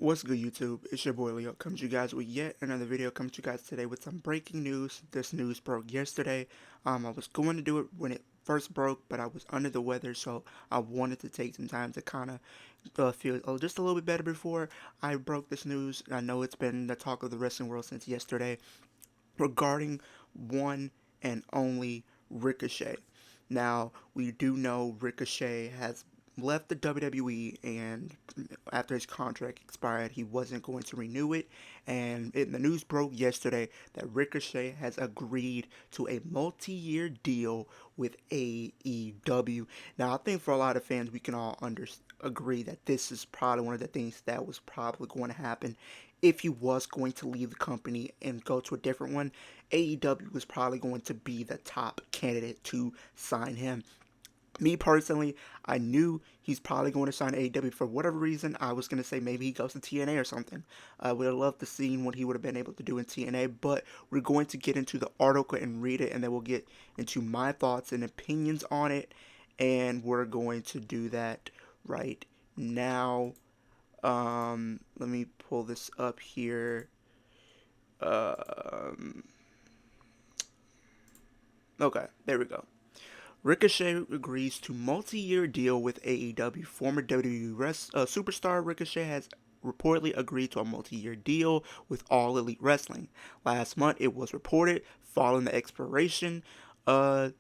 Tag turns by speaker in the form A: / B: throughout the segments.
A: What's good, YouTube? It's your boy Leo. Comes to you guys with yet another video. Comes to you guys today with some breaking news. This news broke yesterday. I was going to do it when it first broke, but I was under the weather, so I wanted to take some time to kind of feel just a little bit better before I broke this news. I know it's been the talk of the wrestling world since yesterday regarding one and only Ricochet. Now, we do know Ricochet has left the WWE, and after his contract expired, he wasn't going to renew it. And the news broke yesterday that Ricochet has agreed to a multi-year deal with AEW. Now, I think for a lot of fans, we can all agree that this is probably one of the things that was probably going to happen if he was going to leave the company and go to a different one. AEW was probably going to be the top candidate to sign him. Me personally, I knew he's probably going to sign AEW for whatever reason. I was going to say maybe he goes to TNA or something. I would have loved to see what he would have been able to do in TNA, but we're going to get into the article and read it, and then we'll get into my thoughts and opinions on it, and we're going to do that right now. Let me pull this up here. Um, okay, there we go. Ricochet agrees to multi-year deal with AEW. Former WWE superstar Ricochet has reportedly agreed to a multi-year deal with All Elite Wrestling. Last month, it was reported, following the expiration of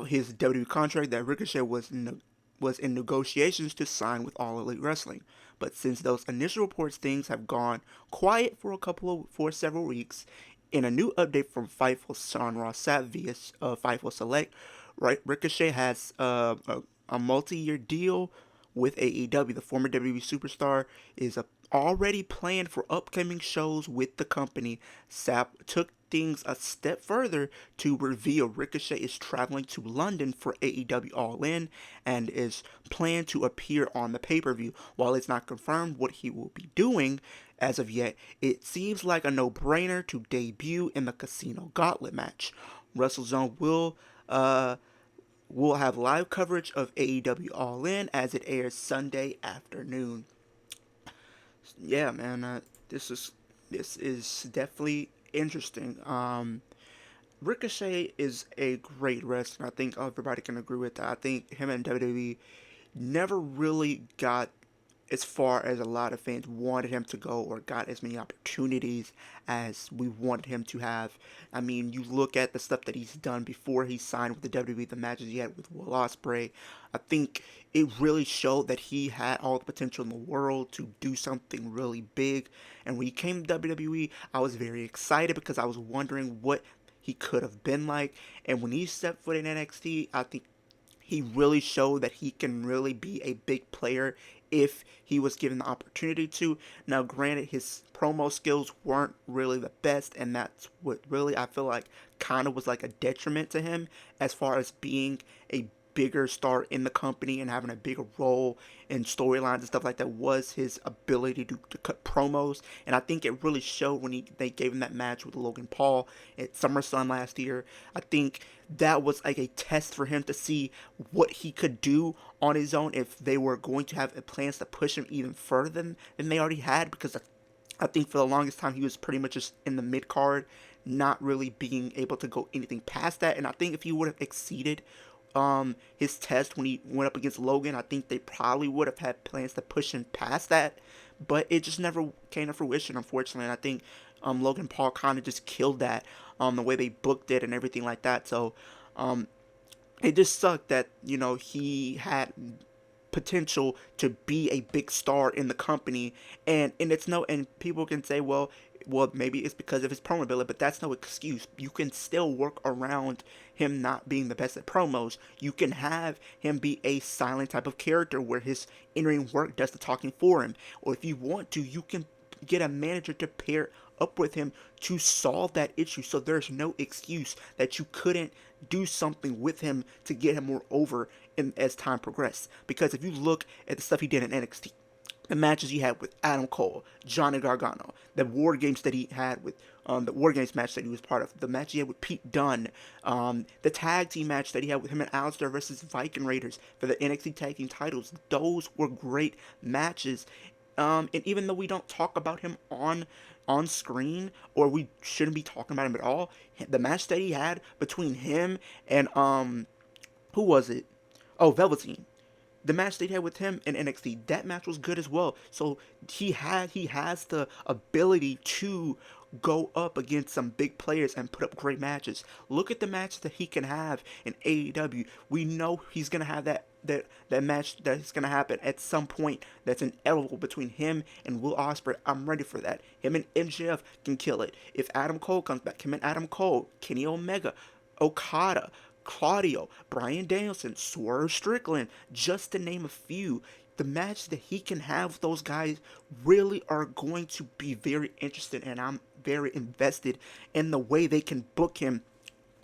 A: his WWE contract, that Ricochet was in negotiations to sign with All Elite Wrestling. But since those initial reports, things have gone quiet for several weeks. In a new update from Fightful, Sean Ross Sapp via Fightful Select, right, Ricochet has a multi-year deal with AEW. The former WWE superstar is already planned for upcoming shows with the company. Sapp took things a step further to reveal Ricochet is traveling to London for AEW All In and is planned to appear on the pay-per-view. While it's not confirmed what he will be doing as of yet, it seems like a no-brainer to debut in the Casino Gauntlet match. WrestleZone will have live coverage of AEW All In as it airs Sunday afternoon. Yeah, man, this is definitely interesting. Ricochet is a great wrestler. I think everybody can agree with that. I think him and WWE never really got as far as a lot of fans wanted him to go, or got as many opportunities as we wanted him to have. I mean, you look at the stuff that he's done before he signed with the WWE, the matches he had with Will Ospreay. I think it really showed that he had all the potential in the world to do something really big. And when he came to WWE, I was very excited because I was wondering what he could have been like. And when he stepped foot in NXT, I think he really showed that he can really be a big player if he was given the opportunity to. Now, granted, his promo skills weren't really the best, and that's what really I feel like kind of was like a detriment to him as far as being a bigger star in the company and having a bigger role in storylines and stuff like that, was his ability to cut promos. And I think it really showed when they gave him that match with Logan Paul at SummerSlam last year. I think that was like a test for him to see what he could do on his own if they were going to have plans to push him even further than they already had, because I think for the longest time he was pretty much just in the mid card, not really being able to go anything past that. And I think if he would have exceeded his test when he went up against Logan, I think they probably would have had plans to push him past that, but it just never came to fruition, unfortunately. And I think Logan Paul kind of just killed that, the way they booked it and everything like that. So um, it just sucked that he had potential to be a big star in the company, and it's no, and people can say, well, maybe it's because of his promo ability, but that's no excuse. You can still work around him not being the best at promos. You can have him be a silent type of character where his in-ring work does the talking for him. Or if you want to, you can get a manager to pair up with him to solve that issue. So there's no excuse that you couldn't do something with him to get him more over as time progressed. Because if you look at the stuff he did in NXT, the matches he had with Adam Cole, Johnny Gargano, the War Games that he had with the War Games match that he was part of, the match he had with Pete Dunne, the tag team match that he had with him and Aleister versus Viking Raiders for the NXT tag team titles. Those were great matches And even though we don't talk about him on screen, or we shouldn't be talking about him at all, the match that he had between him and who was it? Oh, Velveteen. The match they had with him in NXT, that match was good as well. So he has the ability to go up against some big players and put up great matches. Look at the match that he can have in AEW. We know he's gonna have that match that's gonna happen at some point that's inevitable between him and Will Ospreay. I'm ready for that. Him and MJF can kill it. If Adam Cole comes back, him and Adam Cole, Kenny Omega, Okada, Claudio, Bryan Danielson, Swerve Strickland, just to name a few. The match that he can have with those guys really are going to be very interesting, and I'm very invested in the way they can book him.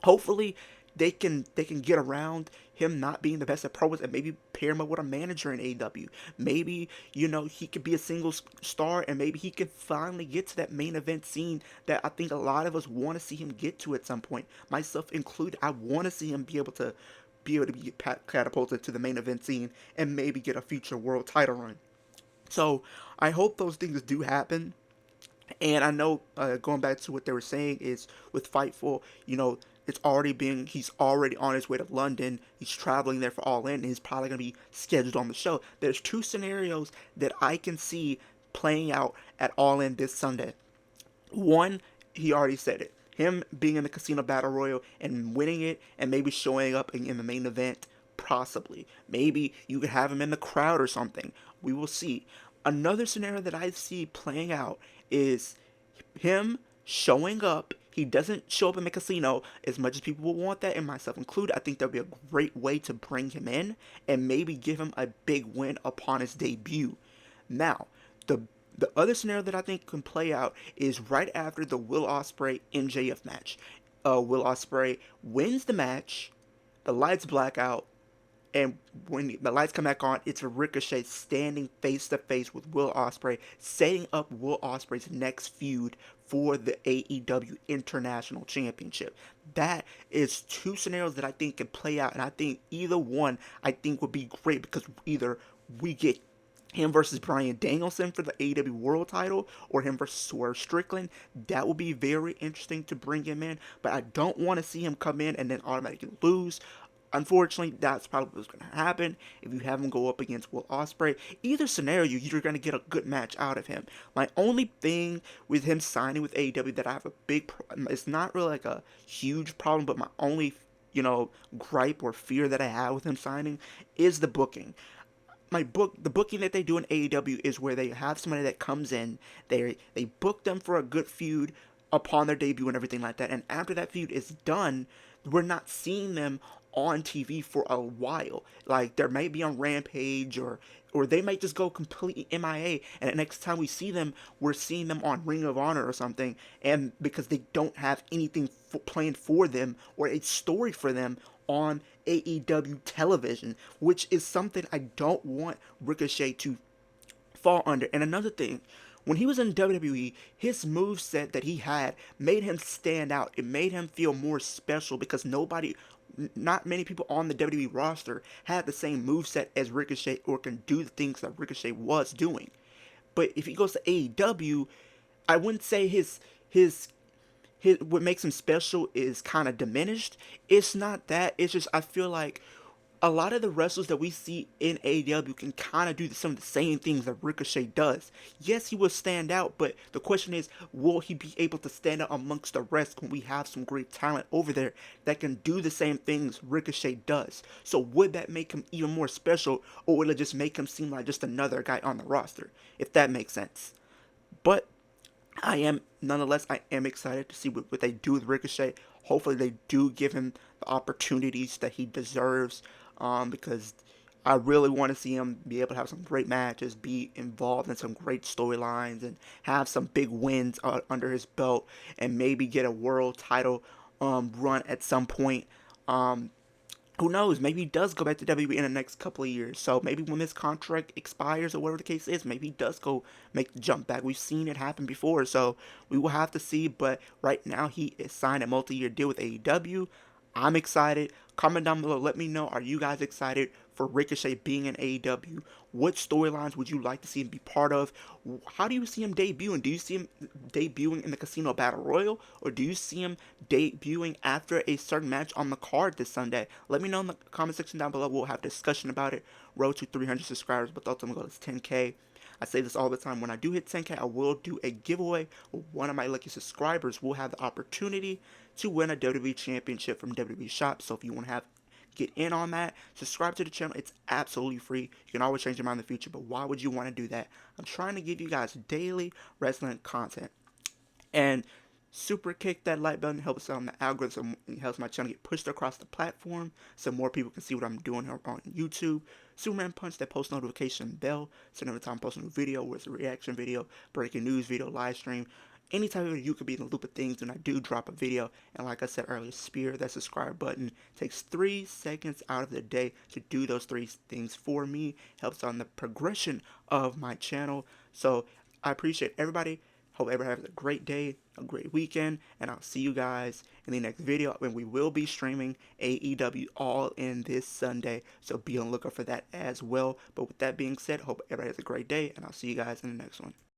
A: Hopefully, they can get around him not being the best at pros and maybe pair him up with a manager in AEW. Maybe he could be a single star, and maybe he can finally get to that main event scene that I think a lot of us want to see him get to at some point, myself included. I want to see him be catapulted to the main event scene and maybe get a future world title run. So I hope those things do happen. And I know, going back to what they were saying, is with Fightful, he's already on his way to London. He's traveling there for All In, and he's probably going to be scheduled on the show. There's two scenarios that I can see playing out at All In this Sunday. One, he already said it. Him being in the Casino Battle Royal and winning it, and maybe showing up in the main event, possibly. Maybe you could have him in the crowd or something. We will see. Another scenario that I see playing out is him showing up. He doesn't show up in the casino as much as people will want that, and myself included. I think that would be a great way to bring him in and maybe give him a big win upon his debut. Now, the the other scenario that I think can play out is right after the Will Ospreay MJF match. Will Ospreay wins the match, the lights black out, and when the lights come back on, it's a Ricochet standing face to face with Will Ospreay, setting up Will Ospreay's next feud for the AEW International Championship. That is two scenarios that I think can play out, and I think either one I think would be great, because either we get him versus Bryan Danielson for the AEW World Title, or him versus Swerve Strickland. That would be very interesting to bring him in, but I don't want to see him come in and then automatically lose. Unfortunately, that's probably what's going to happen if you have him go up against Will Ospreay. Either scenario, you're going to get a good match out of him. My only thing with him signing with AEW that I have a big it's not really like a huge problem, but my only, gripe or fear that I have with him signing is the booking. The booking that they do in AEW is where they have somebody that comes in, they book them for a good feud upon their debut and everything like that, and after that feud is done, we're not seeing them on TV for a while. Like, they may be on Rampage, or they might just go completely MIA, and the next time we see them, we're seeing them on Ring of Honor or something, and because they don't have anything planned for them or a story for them on AEW television, which is something I don't want Ricochet to fall under. And another thing, when he was in WWE, his moveset that he had made him stand out. It made him feel more special, because not many people on the WWE roster had the same moveset as Ricochet, or can do the things that Ricochet was doing. But if he goes to AEW, I wouldn't say his what makes him special is kind of diminished. It's not that. It's just, I feel like a lot of the wrestlers that we see in AEW can kind of do some of the same things that Ricochet does. Yes, he will stand out, but the question is, will he be able to stand out amongst the rest when we have some great talent over there that can do the same things Ricochet does? So would that make him even more special, or would it just make him seem like just another guy on the roster, if that makes sense? But nonetheless, I am excited to see what they do with Ricochet. Hopefully they do give him the opportunities that he deserves, because I really want to see him be able to have some great matches, be involved in some great storylines, and have some big wins under his belt, and maybe get a world title run at some point. Who knows? Maybe he does go back to WWE in the next couple of years. So maybe when this contract expires, or whatever the case is, maybe he does go make the jump back. We've seen it happen before, so we will have to see. But right now, he is signed a multi-year deal with AEW. I'm excited. Comment down below. Let me know. Are you guys excited for Ricochet being in AEW? What storylines would you like to see him be part of? How do you see him debuting? Do you see him debuting in the Casino Battle Royal, or do you see him debuting after a certain match on the card this Sunday? Let me know in the comment section down below. We'll have a discussion about it. Road to 300 subscribers, but the ultimate goal is 10K. I say this all the time. When I do hit 10K, I will do a giveaway. One of my lucky subscribers will have the opportunity to win a WWE Championship from WWE Shop. So if you want to have get in on that, subscribe to the channel. It's absolutely free. You can always change your mind in the future, but why would you want to do that? I'm trying to give you guys daily wrestling content. And super kick that like button, helps on the algorithm, and helps my channel get pushed across the platform so more people can see what I'm doing here on YouTube. Superman punch that post notification bell so every time I post a new video, whether it's a reaction video, breaking news video, live stream, any type of video, you could be in the loop of things when I do drop a video. And like I said earlier, spear that subscribe button. It takes 3 seconds out of the day to do those 3 things for me. Helps on the progression of my channel. So I appreciate everybody. Hope everybody has a great day, a great weekend, and I'll see you guys in the next video when we will be streaming AEW All In this Sunday. So be on the lookout for that as well. But with that being said, hope everybody has a great day, and I'll see you guys in the next one.